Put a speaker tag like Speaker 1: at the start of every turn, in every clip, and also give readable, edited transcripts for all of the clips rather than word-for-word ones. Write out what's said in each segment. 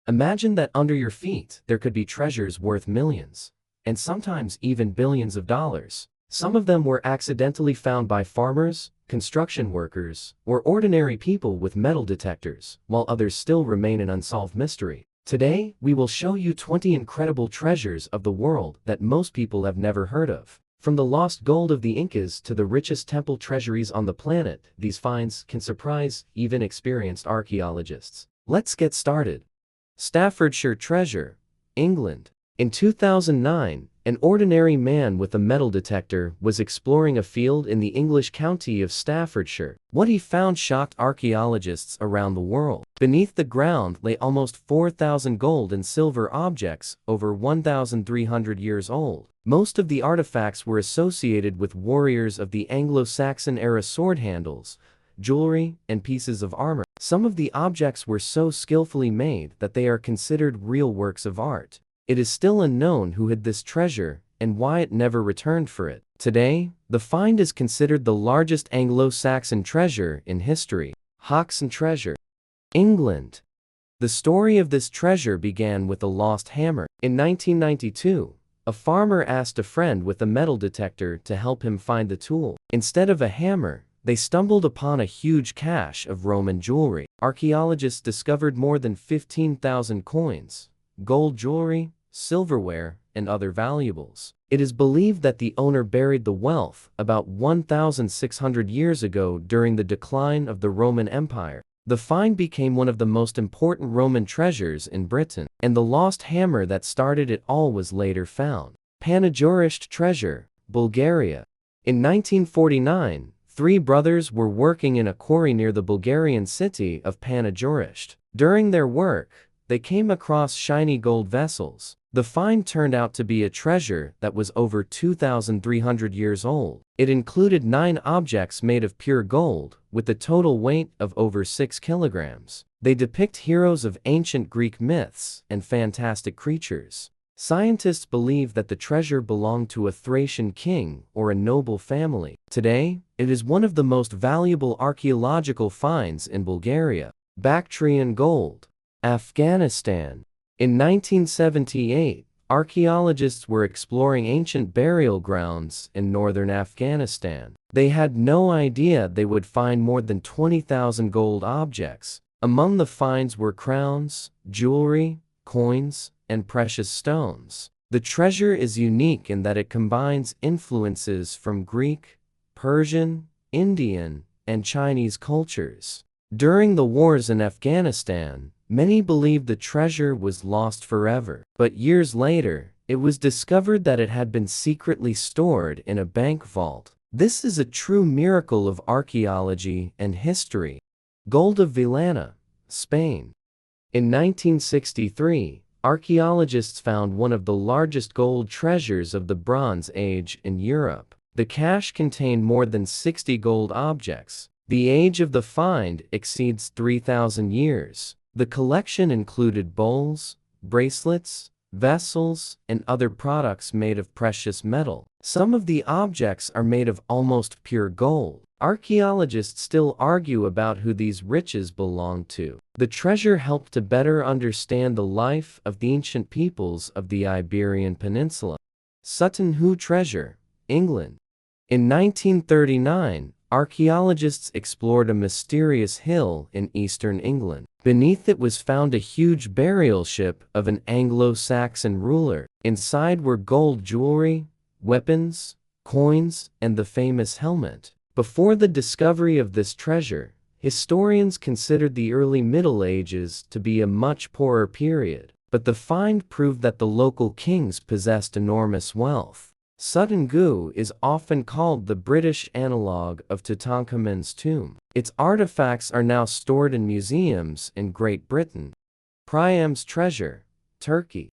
Speaker 1: Imagine that under your feet there could be treasures worth millions, and sometimes even billions of dollars. Some of them were accidentally found by farmers, construction workers, or ordinary people with metal detectors, while others still remain an unsolved mystery. Today, we will show you 20 incredible treasures of the world that most people have never heard of. From the lost gold of the Incas to the richest temple treasuries on the planet, these finds can surprise even experienced archaeologists. Let's get started. Staffordshire Treasure, England. In 2009, an ordinary man with a metal detector was exploring a field in the English county of Staffordshire. What he found shocked archaeologists around the world. Beneath the ground lay almost 4,000 gold and silver objects over 1,300 years old. Most of the artifacts were associated with warriors of the Anglo-Saxon-era sword handles, jewelry, and pieces of armor. Some of the objects were so skillfully made that they are considered real works of art. It is still unknown who hid this treasure and why it never returned for it. Today, the find is considered the largest Anglo-Saxon treasure in history. Hoxton Treasure, England. The story of this treasure began with a lost hammer. In 1992, a farmer asked a friend with a metal detector to help him find the tool. Instead of a hammer, they stumbled upon a huge cache of Roman jewelry. Archaeologists discovered more than 15,000 coins, gold jewelry, silverware, and other valuables. It is believed that the owner buried the wealth about 1,600 years ago during the decline of the Roman Empire. The find became one of the most important Roman treasures in Britain, and the lost hammer that started it all was later found. Panagurist Treasure, Bulgaria. In 1949, three brothers were working in a quarry near the Bulgarian city of Panagurist. During their work, they came across shiny gold vessels. The find turned out to be a treasure that was over 2,300 years old. It included 9 objects made of pure gold, with a total weight of over 6 kilograms. They depict heroes of ancient Greek myths and fantastic creatures. Scientists believe that the treasure belonged to a Thracian king or a noble family. Today, it is one of the most valuable archaeological finds in Bulgaria. Bactrian Gold, Afghanistan. In 1978, archaeologists were exploring ancient burial grounds in northern Afghanistan. They had no idea they would find more than 20,000 gold objects. Among the finds were crowns, jewelry, coins, and precious stones. The treasure is unique in that it combines influences from Greek, Persian, Indian, and Chinese cultures. During the wars in Afghanistan, many believed the treasure was lost forever. But years later, it was discovered that it had been secretly stored in a bank vault. This is a true miracle of archaeology and history. Gold of Villena, Spain. In 1963, archaeologists found one of the largest gold treasures of the Bronze Age in Europe. The cache contained more than 60 gold objects. The age of the find exceeds 3,000 years. The collection included bowls, bracelets, vessels, and other products made of precious metal. Some of the objects are made of almost pure gold. Archaeologists still argue about who these riches belong to. The treasure helped to better understand the life of the ancient peoples of the Iberian Peninsula. Sutton Hoo Treasure, England. In 1939, archaeologists explored a mysterious hill in eastern England. Beneath it was found a huge burial ship of an Anglo-Saxon ruler. Inside were gold jewelry, weapons, coins, and the famous helmet. Before the discovery of this treasure, historians considered the early Middle Ages to be a much poorer period, but the find proved that the local kings possessed enormous wealth. Sutton Hoo is often called the British analogue of Tutankhamun's tomb. Its artifacts are now stored in museums in Great Britain. Priam's Treasure, Turkey.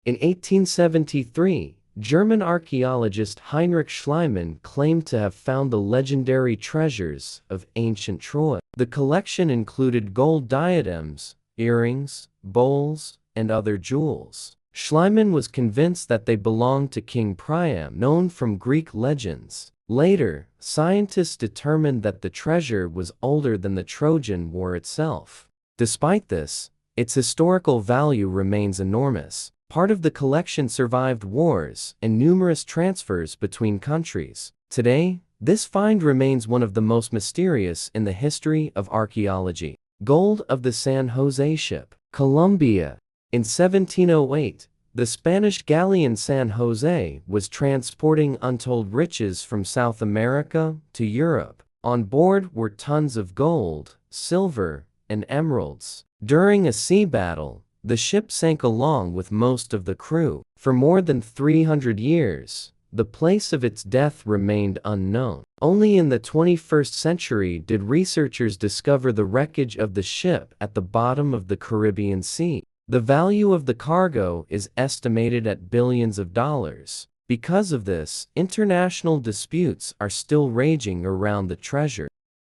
Speaker 1: In 1873, German archaeologist Heinrich Schliemann claimed to have found the legendary treasures of ancient Troy. The collection included gold diadems, earrings, bowls, and other jewels. Schliemann was convinced that they belonged to King Priam, known from Greek legends. Later, scientists determined that the treasure was older than the Trojan War itself. Despite this, its historical value remains enormous. Part of the collection survived wars and numerous transfers between countries. Today, this find remains one of the most mysterious in the history of archaeology. Gold of the San Jose ship, Colombia. In 1708, the Spanish galleon San Jose was transporting untold riches from South America to Europe. On board were tons of gold, silver, and emeralds. During a sea battle, the ship sank along with most of the crew. For more than 300 years, the place of its death remained unknown. Only in the 21st century did researchers discover the wreckage of the ship at the bottom of the Caribbean Sea. The value of the cargo is estimated at billions of dollars. Because of this, international disputes are still raging around the treasure.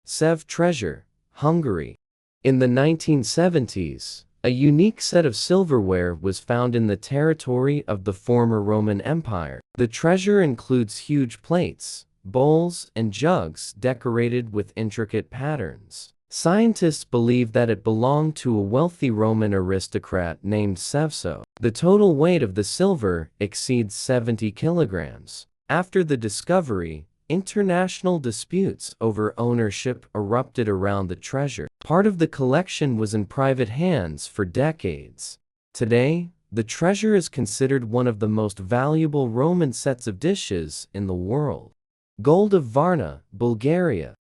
Speaker 1: Sev treasure, Hungary. In the 1970s, a unique set of silverware was found in the territory of the former Roman Empire. The treasure includes huge plates, bowls, and jugs decorated with intricate patterns. Scientists believe that it belonged to a wealthy Roman aristocrat named Sevso. The total weight of the silver exceeds 70 kilograms. After the discovery, international disputes over ownership erupted around the treasure. Part of the collection was in private hands for decades. Today, the treasure is considered one of the most valuable Roman sets of dishes in the world. Gold of Varna, Bulgaria.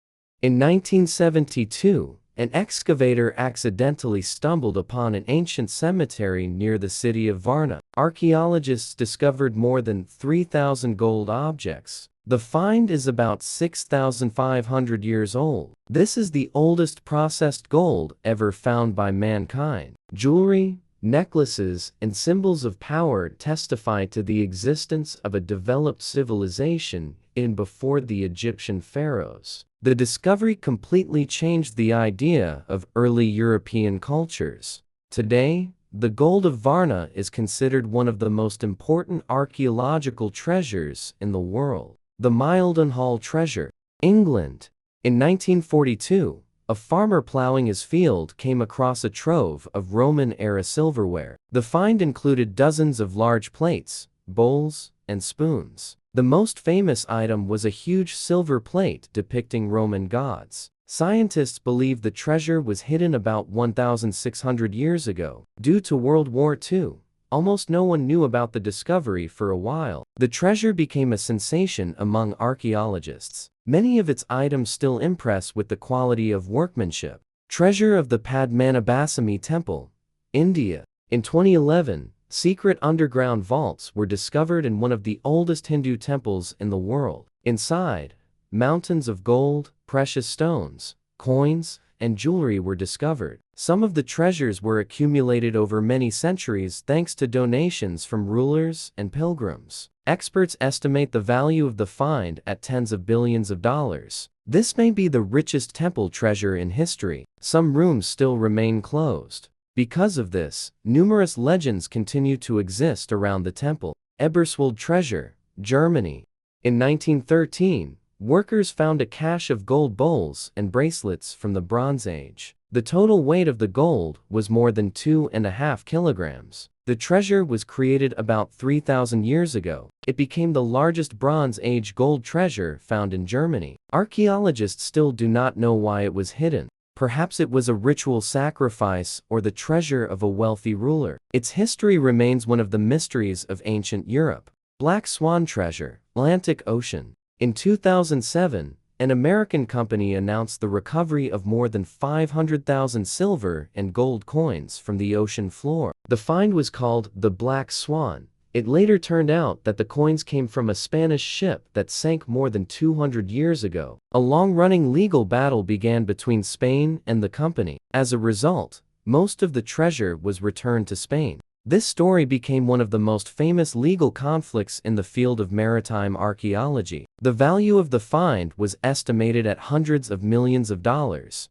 Speaker 1: In 1972, an excavator accidentally stumbled upon an ancient cemetery near the city of Varna. Archaeologists discovered more than 3,000 gold objects. The find is about 6,500 years old. This is the oldest processed gold ever found by mankind. Jewelry, necklaces, and symbols of power testify to the existence of a developed civilization in before the Egyptian pharaohs. The discovery completely changed the idea of early European cultures. Today, the gold of Varna is considered one of the most important archaeological treasures in the world. The Mildenhall treasure, England. In 1942, a farmer plowing his field came across a trove of Roman-era silverware. The find included dozens of large plates, bowls, and spoons. The most famous item was a huge silver plate depicting Roman gods. Scientists believe the treasure was hidden about 1,600 years ago. Due to World War II, almost no one knew about the discovery for a while. The treasure became a sensation among archaeologists. Many of its items still impress with the quality of workmanship. Treasure of the Padmanabhasami Temple, India. In 2011, secret underground vaults were discovered in one of the oldest Hindu temples in the world. Inside, mountains of gold, precious stones, coins, and jewelry were discovered. Some of the treasures were accumulated over many centuries thanks to donations from rulers and pilgrims. Experts estimate the value of the find at tens of billions of dollars. This may be the richest temple treasure in history. Some rooms still remain closed. Because of this, numerous legends continue to exist around the temple. Eberswalde treasure, Germany. In 1913, workers found a cache of gold bowls and bracelets from the Bronze Age. The total weight of the gold was more than 2.5 kilograms. The treasure was created about 3,000 years ago. It became the largest Bronze Age gold treasure found in Germany. Archaeologists still do not know why it was hidden. Perhaps it was a ritual sacrifice or the treasure of a wealthy ruler. Its history remains one of the mysteries of ancient Europe. Black Swan treasure, Atlantic Ocean. In 2007, an American company announced the recovery of more than 500,000 silver and gold coins from the ocean floor. The find was called the Black Swan. It later turned out that the coins came from a Spanish ship that sank more than 200 years ago. A long-running legal battle began between Spain and the company. As a result, most of the treasure was returned to Spain. This story became one of the most famous legal conflicts in the field of maritime archaeology. The value of the find was estimated at hundreds of millions of dollars.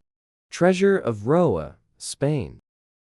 Speaker 1: Treasure of Roa, Spain.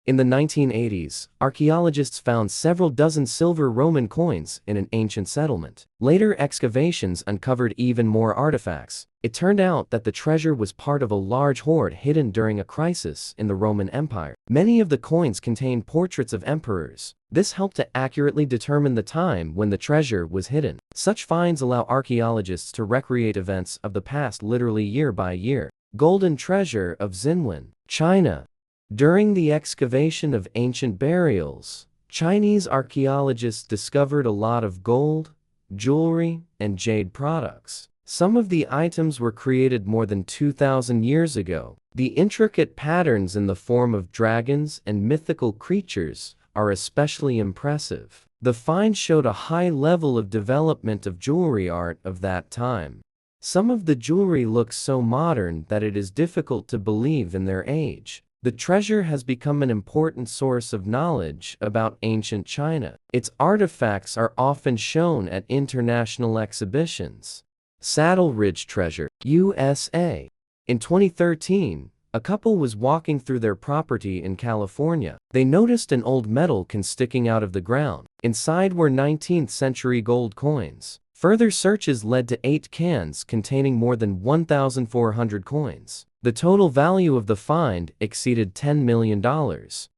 Speaker 1: In the 1980s, archaeologists found several dozen silver Roman coins in an ancient settlement. Later excavations uncovered even more artifacts. It turned out that the treasure was part of a large hoard hidden during a crisis in the Roman Empire. Many of the coins contained portraits of emperors. This helped to accurately determine the time when the treasure was hidden. Such finds allow archaeologists to recreate events of the past literally year by year. Golden treasure of Xinwen, China. During the excavation of ancient burials, Chinese archaeologists discovered a lot of gold, jewelry, and jade products. Some of the items were created more than 2,000 years ago. The intricate patterns in the form of dragons and mythical creatures are especially impressive. The find showed a high level of development of jewelry art of that time. Some of the jewelry looks so modern that it is difficult to believe in their age. The treasure has become an important source of knowledge about ancient China. Its artifacts are often shown at international exhibitions. Saddle Ridge Treasure, USA. In 2013, a couple was walking through their property in California. They noticed an old metal can sticking out of the ground. Inside were 19th century gold coins. Further searches led to 8 cans containing more than 1,400 coins. The total value of the find exceeded $10 million.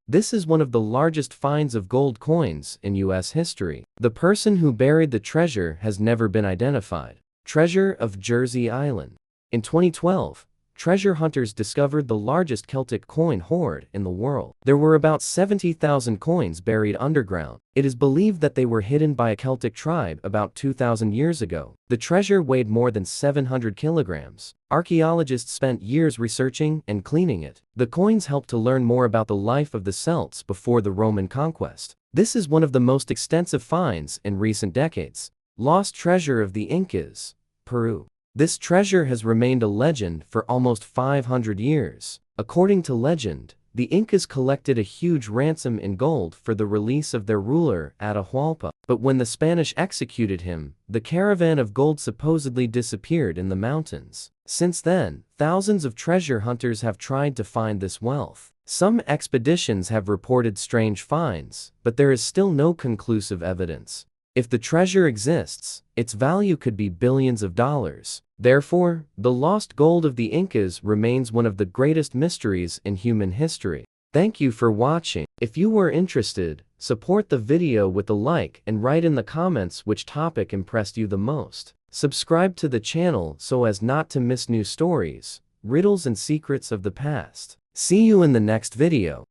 Speaker 1: This is one of the largest finds of gold coins in U.S. history. The person who buried the treasure has never been identified. Treasure of Jersey Island. In 2012, treasure hunters discovered the largest Celtic coin hoard in the world. There were about 70,000 coins buried underground. It is believed that they were hidden by a Celtic tribe about 2,000 years ago. The treasure weighed more than 700 kilograms. Archaeologists spent years researching and cleaning it. The coins helped to learn more about the life of the Celts before the Roman conquest. This is one of the most extensive finds in recent decades. Lost treasure of the Incas, Peru. This treasure has remained a legend for almost 500 years. According to legend, the Incas collected a huge ransom in gold for the release of their ruler, Atahualpa. But when the Spanish executed him, the caravan of gold supposedly disappeared in the mountains. Since then, thousands of treasure hunters have tried to find this wealth. Some expeditions have reported strange finds, but there is still no conclusive evidence. If the treasure exists, its value could be billions of dollars. Therefore, the lost gold of the Incas remains one of the greatest mysteries in human history. Thank you for watching. If you were interested, support the video with a like and write in the comments which topic impressed you the most. Subscribe to the channel so as not to miss new stories, riddles and secrets of the past. See you in the next video.